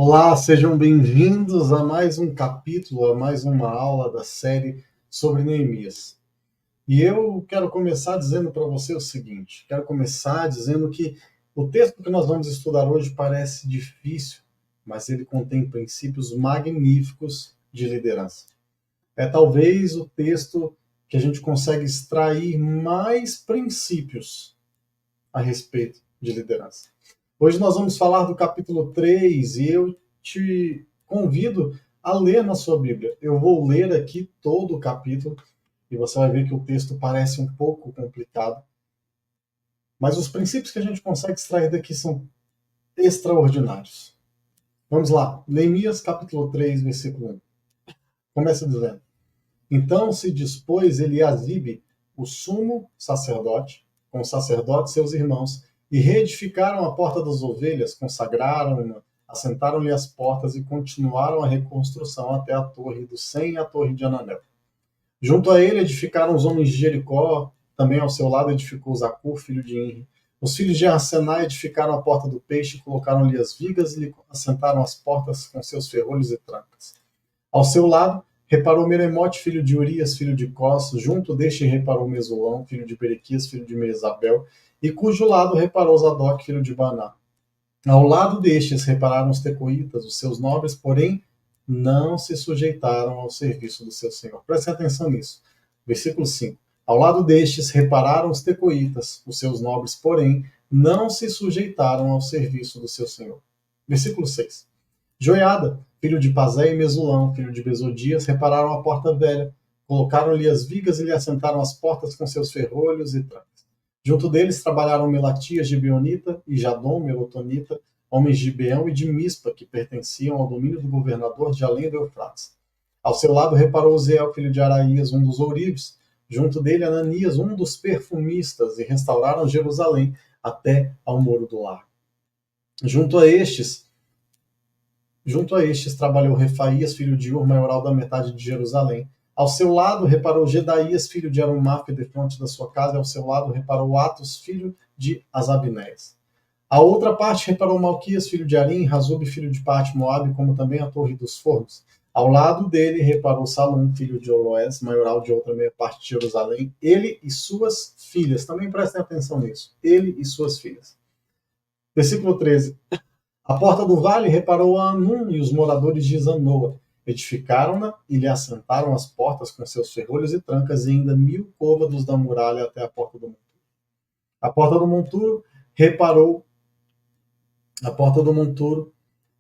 Olá, sejam bem-vindos a mais um capítulo, a mais uma aula da série sobre Neemias. E eu quero começar dizendo para você o seguinte: quero começar dizendo que o texto que nós vamos estudar hoje parece difícil, mas ele contém princípios magníficos de liderança. É talvez o texto que a gente consegue extrair mais princípios a respeito de liderança. Hoje nós vamos falar do capítulo 3 e eu te convido a ler na sua Bíblia. Eu vou ler aqui todo o capítulo e você vai ver que o texto parece um pouco complicado, mas os princípios que a gente consegue extrair daqui são extraordinários. Vamos lá, Neemias capítulo 3, versículo 1. Começa dizendo: Então se dispôs Eliasibe, o sumo sacerdote, com os sacerdotes seus irmãos, e reedificaram a porta das ovelhas, consagraram-na, assentaram-lhe as portas e continuaram a reconstrução até a torre do Sem e a torre de Ananel. Junto a ele edificaram os homens de Jericó, também ao seu lado edificou Zacur, filho de Inri. Os filhos de Arsenai edificaram a porta do peixe, colocaram-lhe as vigas e lhe assentaram as portas com seus ferrolhos e trancas. Ao seu lado, reparou Meremote, filho de Urias, filho de Cós, junto deste reparou Mesulão, filho de Berequias, filho de Mesabel, e cujo lado reparou Zadok, filho de Baná. Ao lado destes repararam os tecoítas, os seus nobres, porém não se sujeitaram ao serviço do seu senhor. Prestem atenção nisso. Versículo 5. Ao lado destes repararam os tecoítas, os seus nobres, porém não se sujeitaram ao serviço do seu senhor. Versículo 6. Joiada, filho de Pazé e Mesulão, filho de Besodias, repararam a porta velha, colocaram-lhe as vigas e lhe assentaram as portas com seus ferrolhos e trancas. Junto deles trabalharam Melatias de Beonita e Jadom, Melotonita, homens de Beão e de Mispa, que pertenciam ao domínio do governador de além do Eufrates. Ao seu lado reparou Zeel, filho de Araías, um dos ourives, junto dele Ananias, um dos perfumistas, e restauraram Jerusalém até ao Muro do Largo. Junto a estes trabalhou Refaías, filho de Ur, maioral da metade de Jerusalém. Ao seu lado reparou Gedaías, filho de Arumaf, defronte da sua casa, e ao seu lado reparou Atos, filho de Asabinéias. A outra parte reparou Malquias, filho de Arim, Razub, filho de Pat Moabe, como também a Torre dos Fornos. Ao lado dele reparou Salum, filho de Oloés, maioral de outra meia parte de Jerusalém, ele e suas filhas. Também prestem atenção nisso. Ele e suas filhas. Versículo 13. A porta do vale reparou a Anum e os moradores de Zanoa. Edificaram-na e lhe assentaram as portas com seus ferrolhos e trancas e ainda 1000 côvados da muralha até a porta do monturo. A porta do monturo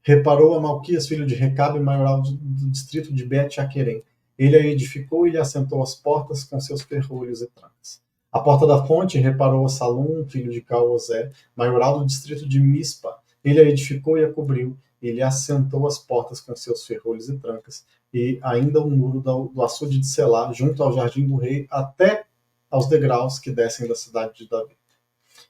reparou a Malquias, filho de Recabe, maioral do distrito de Bet-Aquerem. Ele a edificou e lhe assentou as portas com seus ferrolhos e trancas. A porta da fonte reparou a Salum, filho de Caosé, maioral do distrito de Mispa. Ele a edificou e a cobriu, e lhe assentou as portas com seus ferrolhos e trancas, e ainda o muro do açude de Selá, junto ao jardim do rei, até aos degraus que descem da cidade de Davi.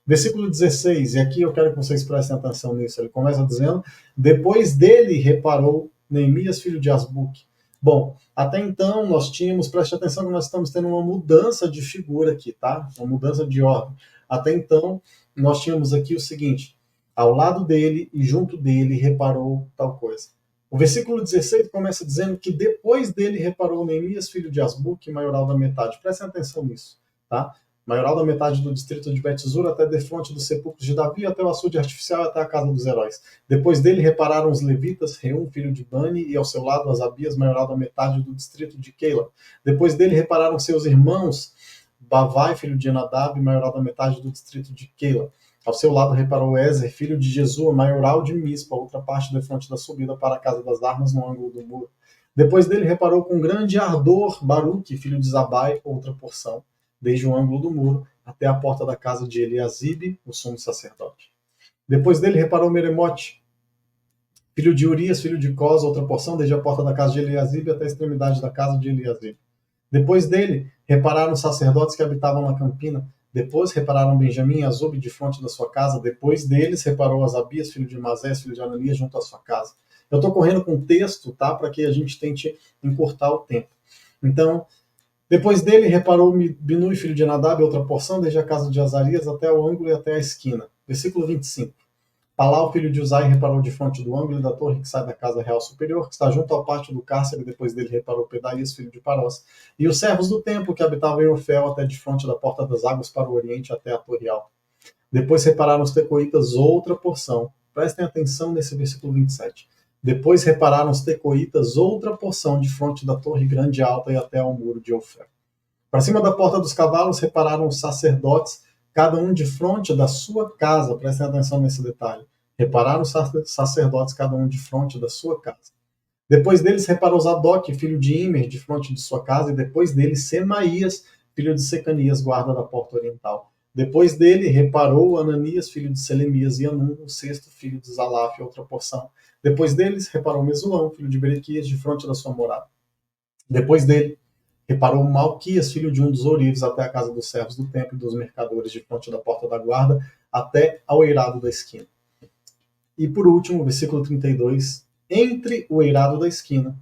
Versículo 16, e aqui eu quero que vocês prestem atenção nisso. Ele começa dizendo: depois dele reparou Neemias, filho de Asbuque. Bom, até então nós tínhamos, preste atenção que nós estamos tendo uma mudança de figura aqui, tá? Uma mudança de ordem. Até então nós tínhamos aqui o seguinte: ao lado dele e junto dele reparou tal coisa. O versículo 16 começa dizendo que depois dele reparou Neemias, filho de Asbuque, maioral da metade. Prestem atenção nisso, tá? Maioral da metade do distrito de Bet-Zur, até defronte dos sepulcros de Davi, até o açude artificial, até a casa dos heróis. Depois dele repararam os levitas, Reum, filho de Bani, e ao seu lado Asabias, maioral da metade do distrito de Keila. Depois dele repararam seus irmãos, Bavai, filho de Enadab, maioral da metade do distrito de Keila. Ao seu lado reparou Ezer, filho de Jesua, maioral de Mispa, outra parte defronte da subida para a casa das armas no ângulo do muro. Depois dele reparou com grande ardor Baruque, filho de Zabai, outra porção, desde o ângulo do muro até a porta da casa de Eliasibe, o sumo sacerdote. Depois dele reparou Meremote, filho de Urias, filho de Cós, outra porção, desde a porta da casa de Eliasibe até a extremidade da casa de Eliasibe. Depois dele repararam os sacerdotes que habitavam na campina. Depois repararam Benjamim e Azub de fronte da sua casa. Depois deles reparou Asabias, filho de Mazés, filho de Ananias, junto à sua casa. Eu estou correndo com o texto, tá, para que a gente tente encurtar o tempo. Então, depois dele reparou Binui, filho de Nadab, outra porção, desde a casa de Azarias até o ângulo e até a esquina. Versículo 25. Palau, filho de Uzai, reparou de fronte do ângulo da torre que sai da casa real superior, que está junto ao pátio do cárcere, depois dele reparou Pedaías, filho de Parós, e os servos do templo que habitavam em Ofel até de fronte da porta das águas para o oriente até a torre alta. Depois repararam os tecoitas outra porção. Prestem atenção nesse versículo 27. Depois repararam os tecoitas outra porção de fronte da torre grande e alta e até ao muro de Ofel. Para cima da porta dos cavalos repararam os sacerdotes, cada um de fronte da sua casa. Prestem atenção nesse detalhe. Repararam os sacerdotes, cada um de fronte da sua casa. Depois deles reparou Zadok, filho de Imer, de fronte de sua casa, e depois dele Semaías, filho de Secanias, guarda da porta oriental. Depois dele reparou Ananias, filho de Selemias, e Anum, o sexto filho de Zalaf, outra porção. Depois deles reparou Mesulão, filho de Berequias, de fronte da sua morada. Depois dele reparou Malquias, filho de um dos ourives, até a casa dos servos do templo e dos mercadores, de fronte da porta da guarda, até ao eirado da esquina. E por último, versículo 32, entre o eirado da esquina.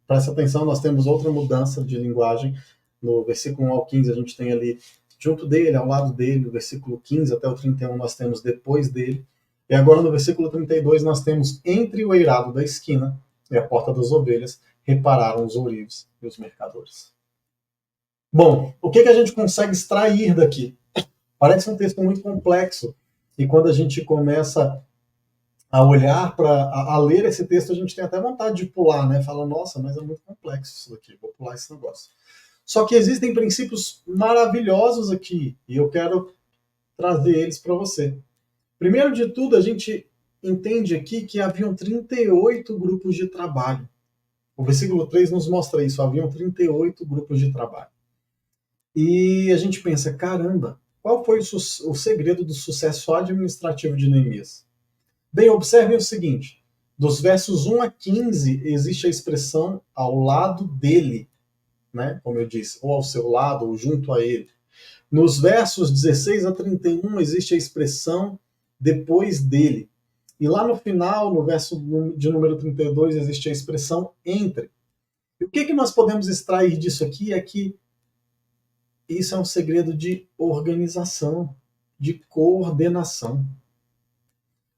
Presta atenção, nós temos outra mudança de linguagem. No versículo 1 ao 15, a gente tem ali junto dele, ao lado dele, do versículo 15 até o 31, nós temos depois dele. E agora no versículo 32, nós temos entre o eirado da esquina e a porta das ovelhas, repararam os ourives e os mercadores. Bom, o que a gente consegue extrair daqui? Parece um texto muito complexo. E quando a gente começa a olhar a ler esse texto, a gente tem até vontade de pular, né? Fala, nossa, mas é muito complexo isso daqui, vou pular esse negócio. Só que existem princípios maravilhosos aqui, e eu quero trazer eles para você. Primeiro de tudo, a gente entende aqui que haviam 38 grupos de trabalho. O versículo 3 nos mostra isso, haviam 38 grupos de trabalho. E a gente pensa, caramba, qual foi o segredo do sucesso administrativo de Neemias? Bem, observem o seguinte, dos versos 1 a 15 existe a expressão ao lado dele, né? Como eu disse, ou ao seu lado, ou junto a ele. Nos versos 16 a 31 existe a expressão depois dele. E lá no final, no verso de número 32, existe a expressão entre. E o que nós podemos extrair disso aqui é que isso é um segredo de organização, de coordenação.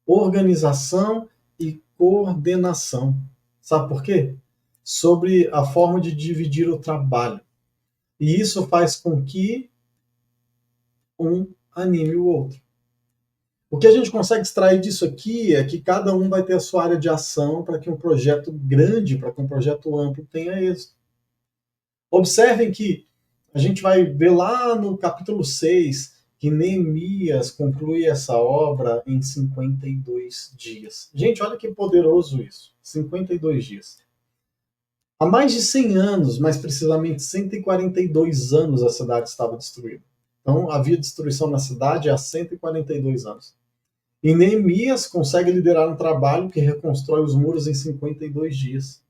Organização e coordenação. Sabe por quê? Sobre a forma de dividir o trabalho. E isso faz com que um anime o outro. O que a gente consegue extrair disso aqui é que cada um vai ter a sua área de ação para que um projeto grande, para que um projeto amplo tenha êxito. Observem que a gente vai ver lá no capítulo 6 que Neemias conclui essa obra em 52 dias. Gente, olha que poderoso isso. 52 dias. Há mais de 100 anos, mais precisamente 142 anos, a cidade estava destruída. Então, havia destruição na cidade há 142 anos. E Neemias consegue liderar um trabalho que reconstrói os muros em 52 dias.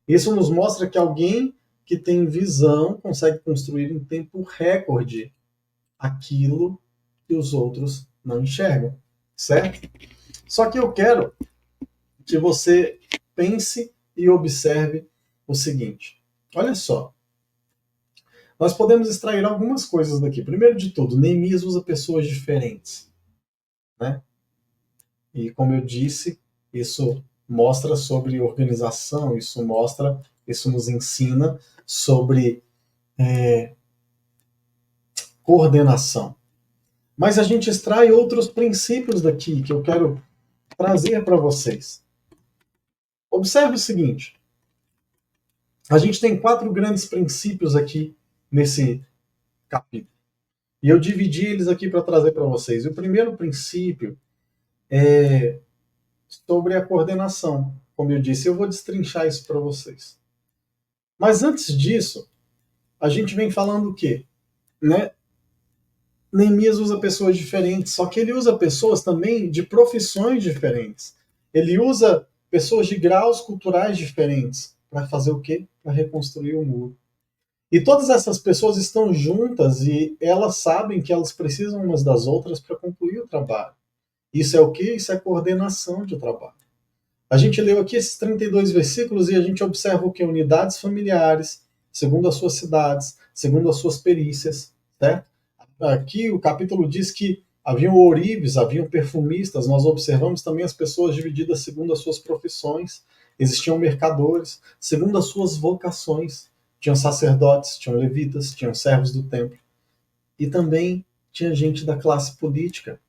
Isso nos mostra que alguém que tem visão consegue construir em tempo recorde aquilo que os outros não enxergam, certo? Só que eu quero que você pense e observe o seguinte. Olha só. Nós podemos extrair algumas coisas daqui. Primeiro de tudo, Neemias usa pessoas diferentes, né? E como eu disse, isso mostra sobre organização, isso nos ensina sobre coordenação. Mas a gente extrai outros princípios daqui que eu quero trazer para vocês. Observe o seguinte. A gente tem 4 grandes princípios aqui nesse capítulo. E eu dividi eles aqui para trazer para vocês. E o primeiro princípio é sobre a coordenação. Como eu disse, eu vou destrinchar isso para vocês. Mas antes disso, a gente vem falando o quê? Né? Neemias usa pessoas diferentes, só que ele usa pessoas também de profissões diferentes. Ele usa pessoas de graus culturais diferentes para fazer o quê? Para reconstruir o muro. E todas essas pessoas estão juntas e elas sabem que elas precisam umas das outras para concluir o trabalho. Isso é o quê? Isso é coordenação de trabalho. A gente leu aqui esses 32 versículos e a gente observa o quê? Unidades familiares, segundo as suas cidades, segundo as suas perícias, certo? Aqui o capítulo diz que Haviam ourives, haviam perfumistas, nós observamos também as pessoas divididas segundo as suas profissões. Existiam mercadores, segundo as suas vocações. Tinham sacerdotes, tinham levitas, tinham servos do templo. E também tinha gente da classe política.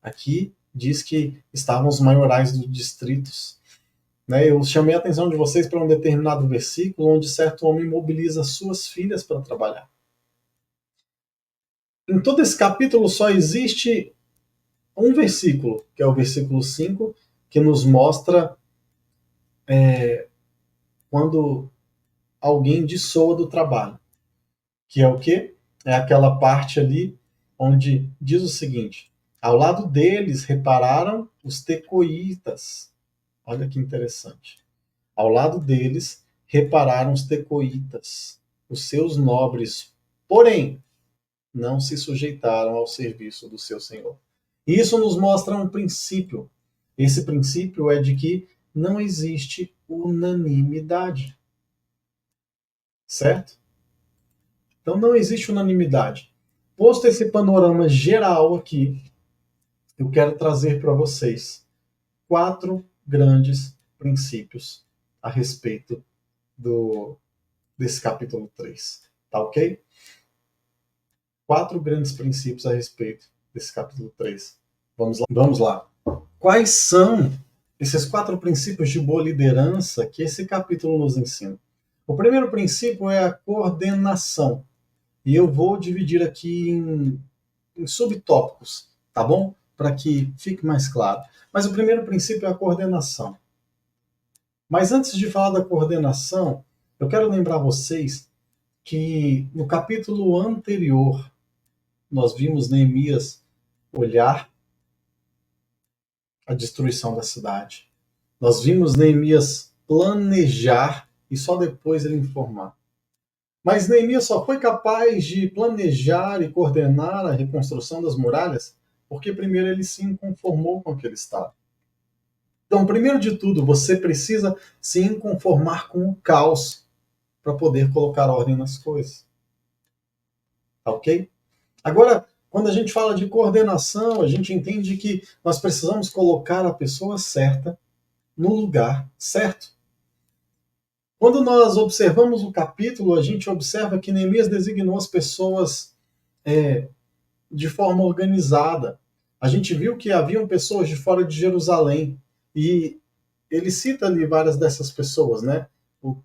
Aqui diz que estavam os maiorais dos distritos. Né? Eu chamei a atenção de vocês para um determinado versículo onde certo homem mobiliza suas filhas para trabalhar. Em todo esse capítulo só existe um versículo, que é o versículo 5, que nos mostra quando alguém dissoa do trabalho. Que é o quê? É aquela parte ali onde diz o seguinte: ao lado deles repararam os tecoitas. Olha que interessante. Ao lado deles repararam os tecoitas, os seus nobres, porém não se sujeitaram ao serviço do seu senhor. Isso nos mostra um princípio. Esse princípio é de que não existe unanimidade. Certo? Então não existe unanimidade. Posto esse panorama geral aqui, eu quero trazer para vocês 4 grandes princípios a respeito desse capítulo 3. Tá ok? 4 grandes princípios a respeito desse capítulo 3. Vamos lá. Quais são esses 4 princípios de boa liderança que esse capítulo nos ensina? O primeiro princípio é a coordenação. E eu vou dividir aqui em subtópicos, tá bom? Para que fique mais claro. Mas o primeiro princípio é a coordenação. Mas antes de falar da coordenação, eu quero lembrar vocês que no capítulo anterior nós vimos Neemias olhar a destruição da cidade. Nós vimos Neemias planejar e só depois ele informar. Mas Neemias só foi capaz de planejar e coordenar a reconstrução das muralhas porque primeiro ele se inconformou com aquele estado. Então, primeiro de tudo, você precisa se inconformar com o caos para poder colocar ordem nas coisas. Tá ok? Agora, quando a gente fala de coordenação, a gente entende que nós precisamos colocar a pessoa certa no lugar certo. Quando nós observamos o capítulo, a gente observa que Neemias designou as pessoas de forma organizada. A gente viu que haviam pessoas de fora de Jerusalém, e ele cita ali várias dessas pessoas, né?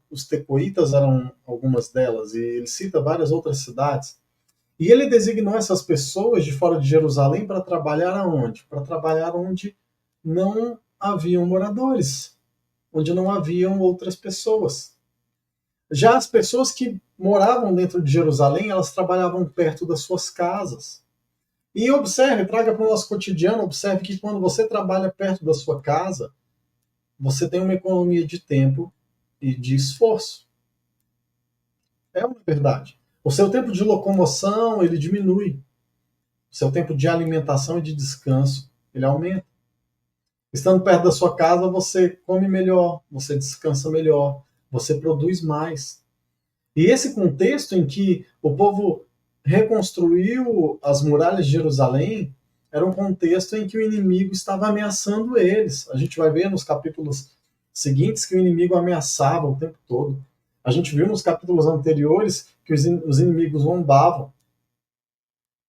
Os tecoitas eram algumas delas, e ele cita várias outras cidades. E ele designou essas pessoas de fora de Jerusalém para trabalhar aonde? Para trabalhar onde não haviam moradores, onde não haviam outras pessoas. Já as pessoas que moravam dentro de Jerusalém, elas trabalhavam perto das suas casas. E observe, traga para o nosso cotidiano, observe que quando você trabalha perto da sua casa, você tem uma economia de tempo e de esforço. É uma verdade. O seu tempo de locomoção, ele diminui. O seu tempo de alimentação e de descanso, ele aumenta. Estando perto da sua casa, você come melhor, você descansa melhor, você produz mais. E esse contexto em que o povo reconstruiu as muralhas de Jerusalém era um contexto em que o inimigo estava ameaçando eles. A gente vai ver nos capítulos seguintes que o inimigo ameaçava o tempo todo. A gente viu nos capítulos anteriores que os inimigos zombavam.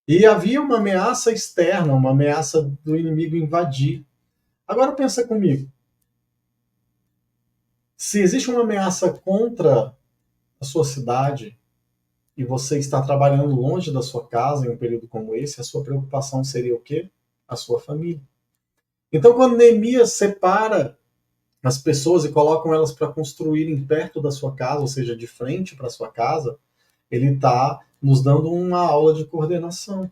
E havia uma ameaça externa, uma ameaça do inimigo invadir. Agora pensa comigo. Se existe uma ameaça contra a sua cidade e você está trabalhando longe da sua casa em um período como esse, a sua preocupação seria o quê? A sua família. Então, quando Neemias separa as pessoas e colocam elas para construírem perto da sua casa, ou seja, de frente para a sua casa, ele está nos dando uma aula de coordenação.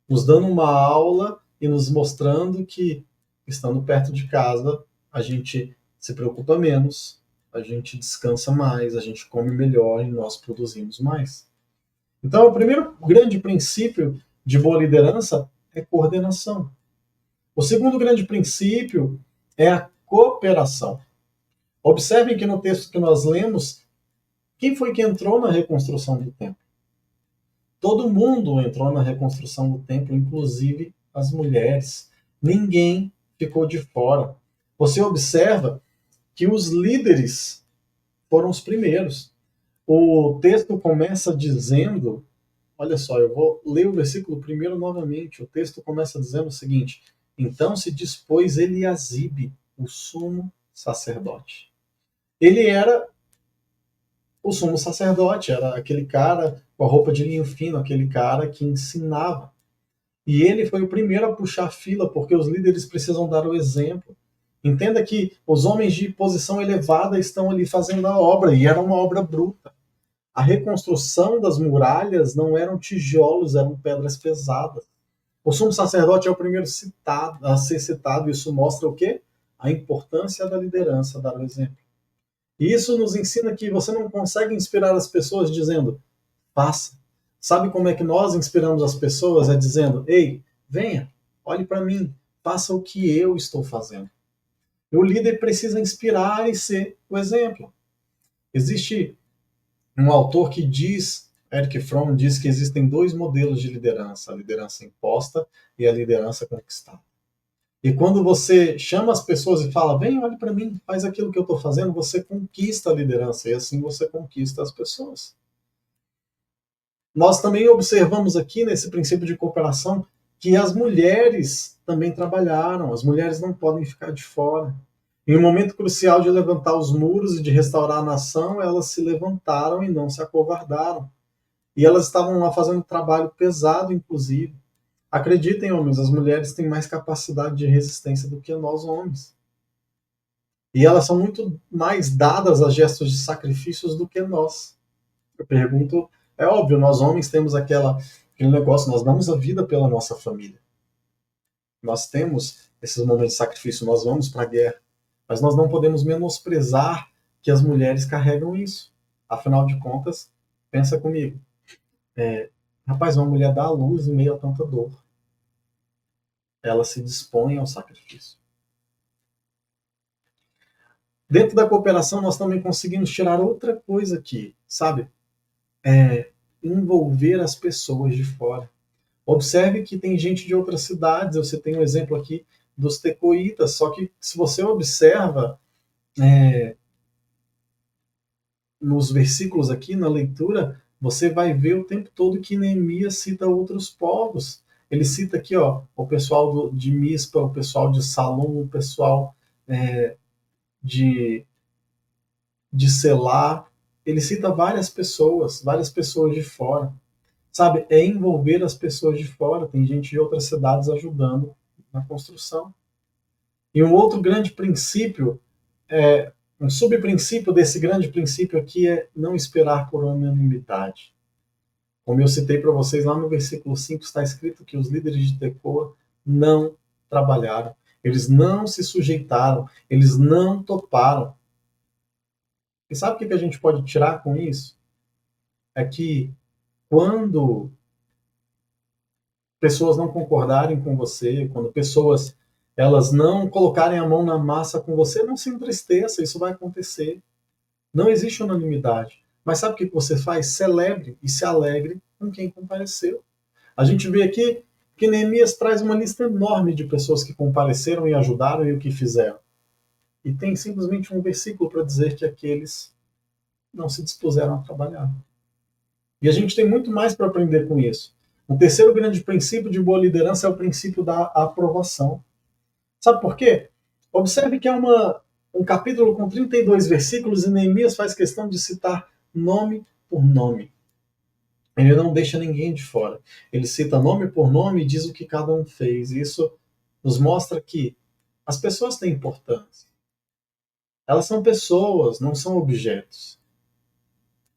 Nos dando uma aula e nos mostrando que, estando perto de casa, a gente se preocupa menos, a gente descansa mais, a gente come melhor e nós produzimos mais. Então, o primeiro grande princípio de boa liderança é coordenação. O segundo grande princípio é a cooperação. Observem que no texto que nós lemos, quem foi que entrou na reconstrução do templo? Todo mundo entrou na reconstrução do templo, inclusive as mulheres. Ninguém ficou de fora. Você observa que os líderes foram os primeiros. O texto começa dizendo, olha só, eu vou ler o versículo primeiro novamente. O texto começa dizendo o seguinte: então se dispôs Eliasibe, o sumo sacerdote. Ele era o sumo sacerdote, era aquele cara com a roupa de linho fino, aquele cara que ensinava. E ele foi o primeiro a puxar a fila, porque os líderes precisam dar o exemplo. Entenda que os homens de posição elevada estão ali fazendo a obra, e era uma obra bruta. A reconstrução das muralhas não eram tijolos, eram pedras pesadas. O sumo sacerdote é o primeiro citado, a ser citado, e isso mostra o quê? A importância da liderança, dar o exemplo. E isso nos ensina que você não consegue inspirar as pessoas dizendo, faça. Sabe como é que nós inspiramos as pessoas? É dizendo, ei, venha, olhe para mim, faça o que eu estou fazendo. E o líder precisa inspirar e ser o exemplo. Existe um autor que diz, Eric Fromm diz que existem dois modelos de liderança, a liderança imposta e a liderança conquistada. E quando você chama as pessoas e fala, vem, olhe para mim, faz aquilo que eu estou fazendo, você conquista a liderança e assim você conquista as pessoas. Nós também observamos aqui nesse princípio de cooperação que as mulheres também trabalharam, as mulheres não podem ficar de fora. Em um momento crucial de levantar os muros e de restaurar a nação, elas se levantaram e não se acovardaram. E elas estavam lá fazendo um trabalho pesado, inclusive. Acreditem, homens, as mulheres têm mais capacidade de resistência do que nós, homens. E elas são muito mais dadas a gestos de sacrifícios do que nós. Eu pergunto, é óbvio, nós homens temos aquele negócio, nós damos a vida pela nossa família. Nós temos esses momentos de sacrifício, nós vamos para a guerra. Mas nós não podemos menosprezar que as mulheres carregam isso. Afinal de contas, pensa comigo. Rapaz, uma mulher dá à luz em meio a tanta dor. Ela se dispõe ao sacrifício. Dentro da cooperação, nós também conseguimos tirar outra coisa aqui, sabe? Envolver as pessoas de fora. Observe que tem gente de outras cidades, eu citei um exemplo aqui dos tecoitas, só que se você observa nos versículos aqui, na leitura, você vai ver o tempo todo que Neemias cita outros povos. Ele cita aqui o pessoal de Mispa, o pessoal de Salom, o pessoal de Selá. Ele cita várias pessoas de fora. Sabe, é envolver as pessoas de fora. Tem gente de outras cidades ajudando na construção. E um outro grande princípio, um subprincípio desse grande princípio aqui é não esperar por unanimidade. Como eu citei para vocês lá no versículo 5, está escrito que os líderes de Tecoa não trabalharam. Eles não se sujeitaram, eles não toparam. E sabe o que a gente pode tirar com isso? É que quando pessoas não concordarem com você, quando pessoas elas não colocarem a mão na massa com você, não se entristeça, isso vai acontecer. Não existe unanimidade. Mas sabe o que você faz? Celebre e se alegre com quem compareceu. A gente vê aqui que Neemias traz uma lista enorme de pessoas que compareceram e ajudaram e o que fizeram. E tem simplesmente um versículo para dizer que aqueles não se dispuseram a trabalhar. E a gente tem muito mais para aprender com isso. O terceiro grande princípio de boa liderança é o princípio da aprovação. Sabe por quê? Observe que é um capítulo com 32 versículos e Neemias faz questão de citar nome por nome. Ele não deixa ninguém de fora. Ele cita nome por nome e diz o que cada um fez. E isso nos mostra que as pessoas têm importância. Elas são pessoas, não são objetos.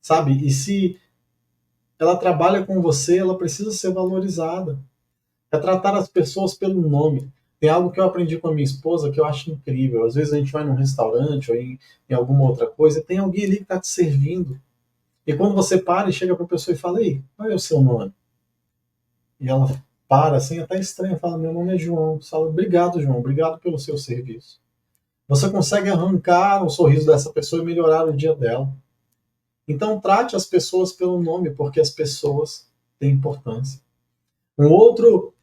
Sabe? E se ela trabalha com você, ela precisa ser valorizada. É tratar as pessoas pelo nome. Tem algo que eu aprendi com a minha esposa que eu acho incrível. Às vezes a gente vai num restaurante ou em alguma outra coisa e tem alguém ali que está te servindo. E quando você para e chega para a pessoa e fala, ei, qual é o seu nome? E ela para assim, até estranha, fala, meu nome é João. Você fala, obrigado, João, obrigado pelo seu serviço. Você consegue arrancar um sorriso dessa pessoa e melhorar o dia dela. Então trate as pessoas pelo nome, porque as pessoas têm importância. Um outro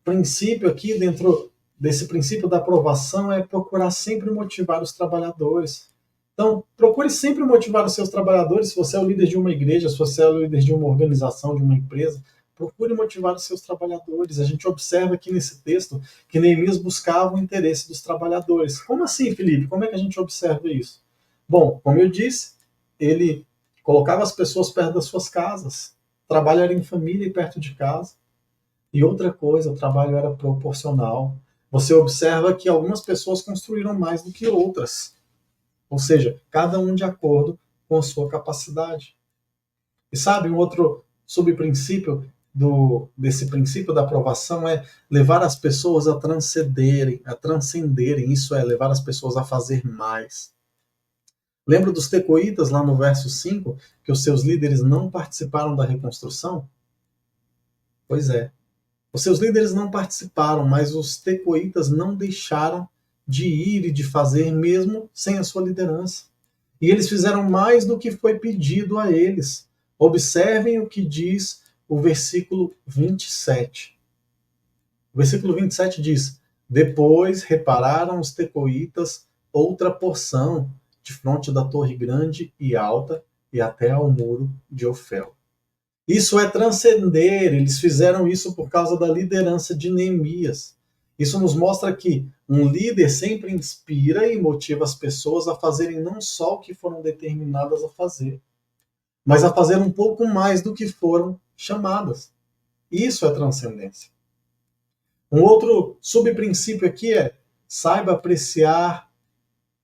princípio aqui, dentro desse princípio da aprovação, é procurar sempre motivar os trabalhadores. Então, procure sempre motivar os seus trabalhadores. Se você é o líder de uma igreja, se você é o líder de uma organização, de uma empresa, procure motivar os seus trabalhadores. A gente observa aqui nesse texto que Neemias buscava o interesse dos trabalhadores. Como assim, Felipe? Como é que a gente observa isso? Bom, como eu disse, ele colocava as pessoas perto das suas casas. O trabalho era em família e perto de casa. E outra coisa, o trabalho era proporcional. Você observa que algumas pessoas construíram mais do que outras. Ou seja, cada um de acordo com a sua capacidade. E sabe, um outro subprincípio desse princípio da aprovação é levar as pessoas a transcenderem, isso é, levar as pessoas a fazer mais. Lembra dos tecoitas lá no verso 5, que os seus líderes não participaram da reconstrução? Pois é. Os seus líderes não participaram, mas os tecoitas não deixaram de ir e de fazer mesmo sem a sua liderança. E eles fizeram mais do que foi pedido a eles. Observem o que diz o versículo 27. O versículo 27 diz: Depois repararam os tecoitas outra porção, de fronte da torre grande e alta, e até ao muro de Ofel. Isso é transcender, eles fizeram isso por causa da liderança de Neemias. Isso nos mostra que um líder sempre inspira e motiva as pessoas a fazerem não só o que foram determinadas a fazer, mas a fazer um pouco mais do que foram chamadas. Isso é transcendência. Um outro subprincípio aqui é: saiba apreciar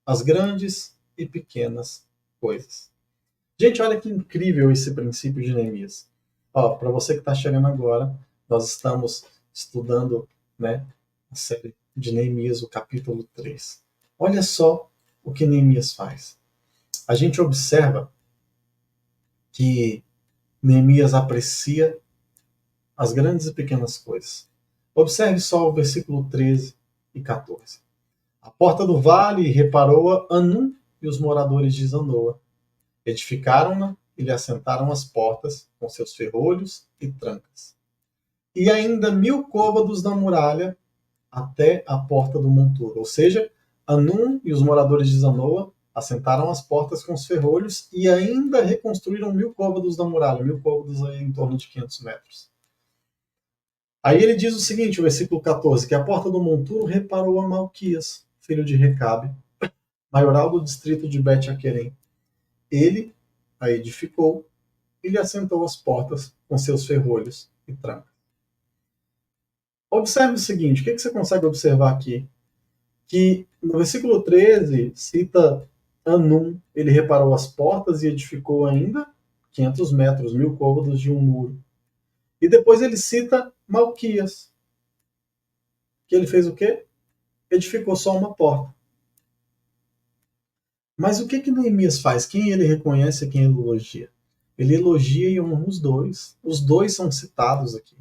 as grandes e pequenas coisas. Gente, olha que incrível esse princípio de Neemias. Para você que está chegando agora, nós estamos estudando, né, a série de Neemias, o capítulo 3. Olha só o que Neemias faz. A gente observa que Neemias aprecia as grandes e pequenas coisas. Observe só o versículo 13 e 14. A porta do vale reparou-a Anum e os moradores de Zanoa. Edificaram-na e lhe assentaram as portas com seus ferrolhos e trancas. E ainda 1000 côvados da muralha até a porta do monturo. Ou seja, Anum e os moradores de Zanoa assentaram as portas com os ferrolhos e ainda reconstruíram 1000 côvados da muralha. 1000 côvados aí em torno de 500 metros. Aí ele diz o seguinte, o versículo 14, que a porta do monturo reparou a Malquias, filho de Recabe, maioral do distrito de Bet-Aquerem. Ele a edificou e lhe assentou as portas com seus ferrolhos e trancas. Observe o seguinte, o que você consegue observar aqui? Que no versículo 13 cita Anum, ele reparou as portas e edificou ainda 500 metros, 1000 côvados de um muro. E depois ele cita Malquias, que ele fez o quê? Edificou só uma porta. Mas o que Neemias faz? Quem ele reconhece e quem ele elogia? Ele elogia e honra os dois. Os dois são citados aqui.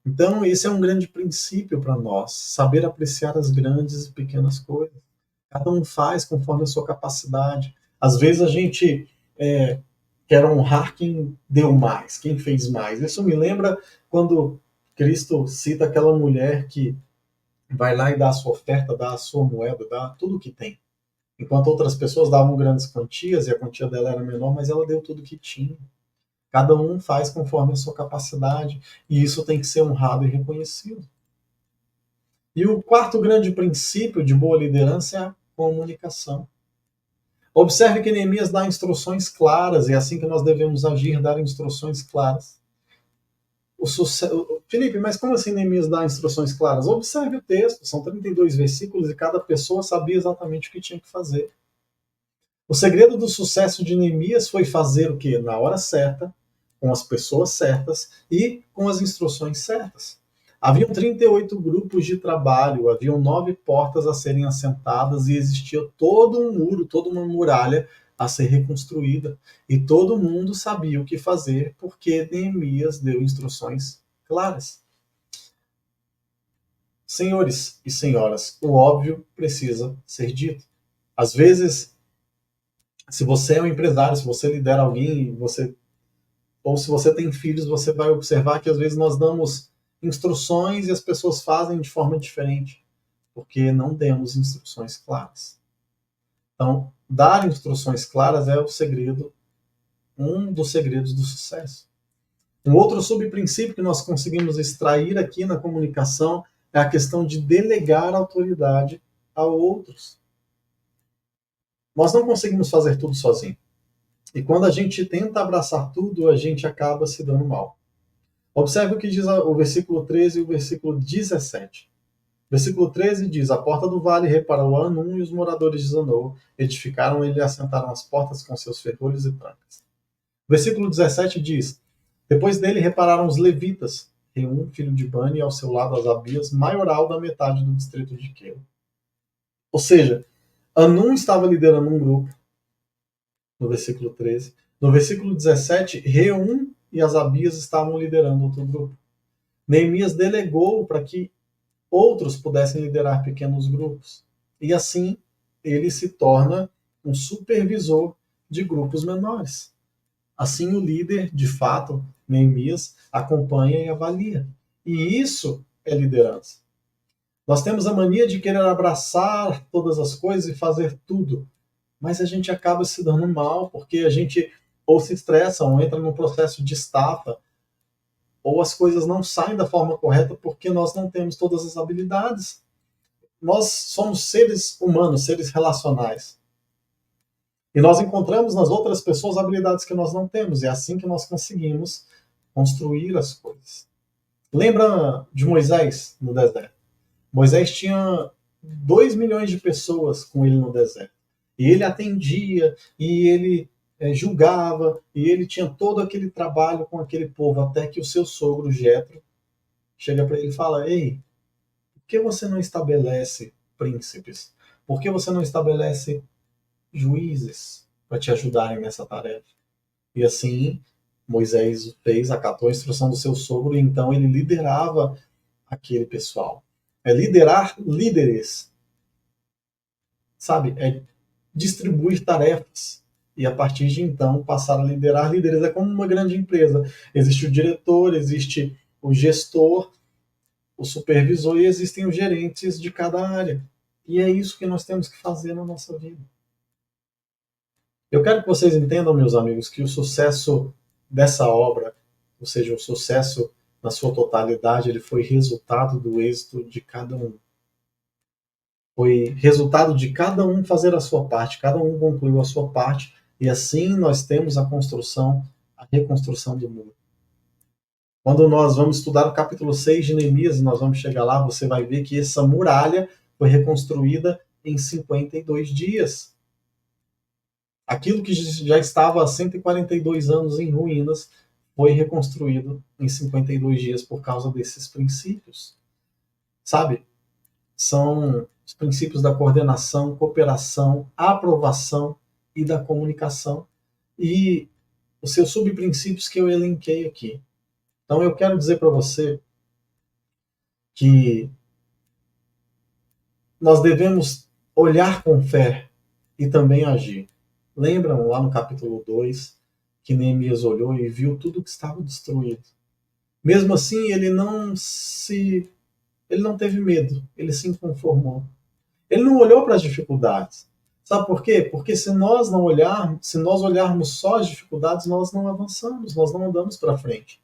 Então, esse é um grande princípio para nós, saber apreciar as grandes e pequenas coisas. Cada um faz conforme a sua capacidade. Às vezes a gente quer honrar quem deu mais, quem fez mais. Isso me lembra quando Cristo cita aquela mulher que vai lá e dá a sua oferta, dá a sua moeda, dá tudo o que tem. Enquanto outras pessoas davam grandes quantias e a quantia dela era menor, mas ela deu tudo o que tinha. Cada um faz conforme a sua capacidade e isso tem que ser honrado e reconhecido. E o quarto grande princípio de boa liderança é a comunicação. Observe que Neemias dá instruções claras, e é assim que nós devemos agir, dar instruções claras. Felipe, mas como assim Neemias dá instruções claras? Observe o texto, são 32 versículos e cada pessoa sabia exatamente o que tinha que fazer. O segredo do sucesso de Neemias foi fazer o quê? Na hora certa, com as pessoas certas e com as instruções certas. Haviam 38 grupos de trabalho, haviam 9 portas a serem assentadas e existia todo um muro, toda uma muralha a ser reconstruída. E todo mundo sabia o que fazer porque Neemias deu instruções claras. Senhores e senhoras, o óbvio precisa ser dito. Às vezes, se você é um empresário, se você lidera alguém, ou se você tem filhos, você vai observar que às vezes nós damos instruções e as pessoas fazem de forma diferente, porque não temos instruções claras. Então, dar instruções claras é o segredo, um dos segredos do sucesso. Um outro subprincípio que nós conseguimos extrair aqui na comunicação é a questão de delegar autoridade a outros. Nós não conseguimos fazer tudo sozinho. E quando a gente tenta abraçar tudo, a gente acaba se dando mal. Observe o que diz o versículo 13 e o versículo 17. Versículo 13 diz: A porta do vale reparou Anum e os moradores de Zanoa edificaram e assentaram as portas com seus ferrolhos e trancas. Versículo 17 diz: Depois dele repararam os levitas, Reum, filho de Bani, e ao seu lado Asabias, maioral da metade do distrito de Queu. Ou seja, Anum estava liderando um grupo, no versículo 13. No versículo 17, Reum e Asabias estavam liderando outro grupo. Neemias delegou para que outros pudessem liderar pequenos grupos. E assim, ele se torna um supervisor de grupos menores. Assim, o líder, de fato, Neemias, acompanha e avalia. E isso é liderança. Nós temos a mania de querer abraçar todas as coisas e fazer tudo, mas a gente acaba se dando mal, porque a gente ou se estressa, ou entra num processo de estafa, ou as coisas não saem da forma correta porque nós não temos todas as habilidades. Nós somos seres humanos, seres relacionais. E nós encontramos nas outras pessoas habilidades que nós não temos. E é assim que nós conseguimos construir as coisas. Lembra de Moisés no deserto? Moisés tinha 2 milhões de pessoas com ele no deserto. E ele atendia, e ele julgava, e ele tinha todo aquele trabalho com aquele povo, até que o seu sogro, Jetro, chega para ele e fala: Ei, por que você não estabelece príncipes? Por que você não estabelece juízes para te ajudarem nessa tarefa? E assim, Moisés fez, acatou a instrução do seu sogro, e então ele liderava aquele pessoal. É liderar líderes, sabe? É distribuir tarefas. E a partir de então passar a liderar líderes. É como uma grande empresa. Existe o diretor, existe o gestor, o supervisor e existem os gerentes de cada área. E é isso que nós temos que fazer na nossa vida. Eu quero que vocês entendam, meus amigos, que o sucesso dessa obra, ou seja, o sucesso na sua totalidade, ele foi resultado do êxito de cada um. Foi resultado de cada um fazer a sua parte, cada um concluiu a sua parte, e assim nós temos a construção, a reconstrução do muro. Quando nós vamos estudar o capítulo 6 de Neemias, nós vamos chegar lá, você vai ver que essa muralha foi reconstruída em 52 dias. Aquilo que já estava há 142 anos em ruínas foi reconstruído em 52 dias por causa desses princípios. Sabe? São os princípios da coordenação, cooperação, aprovação e da comunicação. E os seus subprincípios que eu elenquei aqui. Então eu quero dizer para você que nós devemos olhar com fé e também agir. Lembram lá no capítulo 2 que Neemias olhou e viu tudo que estava destruído. Mesmo assim, ele não teve medo, ele se conformou. Ele não olhou para as dificuldades. Sabe por quê? Porque se nós olharmos só as dificuldades, nós não avançamos, nós não andamos para frente.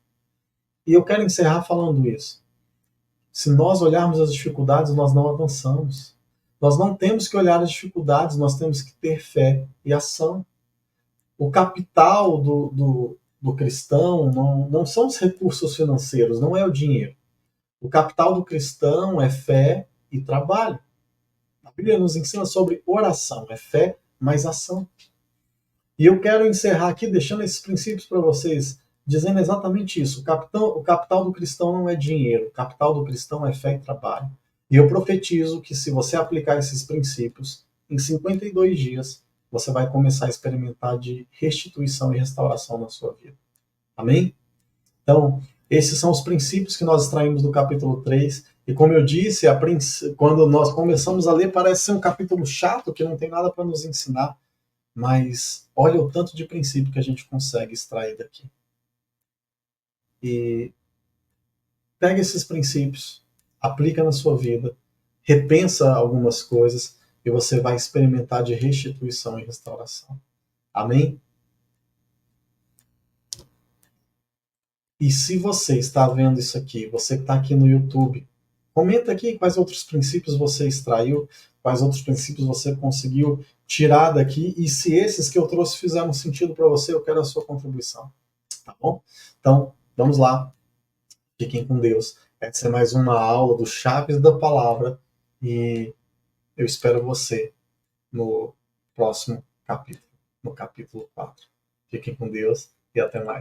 E eu quero encerrar falando isso. Se nós olharmos as dificuldades, nós não avançamos. Nós não temos que olhar as dificuldades, nós temos que ter fé e ação. O capital do cristão não são os recursos financeiros, não é o dinheiro. O capital do cristão é fé e trabalho. A Bíblia nos ensina sobre oração, é fé mais ação. E eu quero encerrar aqui deixando esses princípios para vocês, dizendo exatamente isso. O capital do cristão não é dinheiro, o capital do cristão é fé e trabalho. E eu profetizo que se você aplicar esses princípios, em 52 dias, você vai começar a experimentar de restituição e restauração na sua vida. Amém? Então, esses são os princípios que nós extraímos do capítulo 3. E como eu disse, quando nós começamos a ler, parece ser um capítulo chato, que não tem nada para nos ensinar. Mas olha o tanto de princípio que a gente consegue extrair daqui. E pega esses princípios, aplica na sua vida, repensa algumas coisas e você vai experimentar de restituição e restauração. Amém? E se você está vendo isso aqui, você que está aqui no YouTube, comenta aqui quais outros princípios você extraiu, quais outros princípios você conseguiu tirar daqui, e se esses que eu trouxe fizeram sentido para você, eu quero a sua contribuição. Tá bom? Então, vamos lá. Fiquem com Deus. Essa é mais uma aula do Chaves da Palavra e eu espero você no próximo capítulo, no capítulo 4. Fiquem com Deus e até mais.